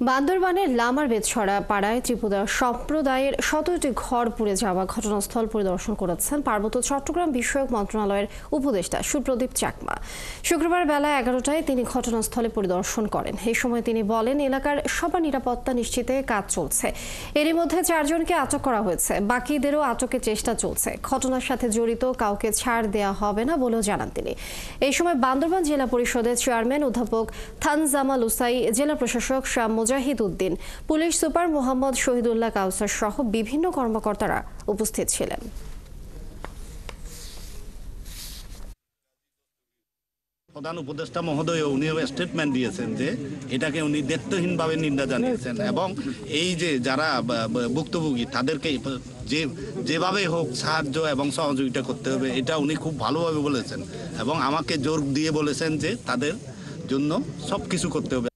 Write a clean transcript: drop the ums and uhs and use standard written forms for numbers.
বান্দরবানের লামার বেতছড়া পাড়ায় ত্রিপুরা সম্প্রদায়ের ১৭টি ঘর পুড়ে যাওয়া ঘটনাস্থল পরিদর্শন করেছেন পার্বত্য চট্টগ্রাম বিষয়ক মন্ত্রণালয়ের উপদেষ্টা সুপ্রদীপ চাকমা। শুক্রবার বেলা ১১টায় তিনি ঘটনাস্থলে পরিদর্শন করেন। এই সময় তিনি বলেন, এলাকার সবার নিরাপত্তা নিশ্চিতে কাজ চলছে। এরই মধ্যে ৪ জনকে আটক করা হয়েছে, বাকিদেরও আটকের চেষ্টা চলছে। ঘটনার সাথে জড়িত কাউকে ছাড় দেওয়া হবে না বলেও জানান তিনি। এই সময় বান্দরবান জেলা পরিষদের চেয়ারম্যান অধ্যাপক থানজামাল উসাই, জেলা প্রশাসক শাহ মুজাহিদ উদ্দিন, পুলিশ সুপার মোহাম্মদ শহীদুল্লাহ কাউসার সহ বিভিন্ন কর্মকর্তারা উপস্থিত ছিলেন। প্রধান উপদেষ্টা মহোদয় উনিও স্টেটমেন্ট দিয়েছেন যে এটাকে উনি দায়িত্বহীনভাবে নিন্দা জানিয়েছেন এবং এই যে যারা ভুক্তভোগী তাদেরকে যেভাবে হোক সাহায্য এবং সহযোগিতা করতে হবে, এটা উনি খুব ভালোভাবে বলেছেন এবং আমাকে জোর দিয়ে বলেছেন যে তাদের জন্য সবকিছু করতে হবে।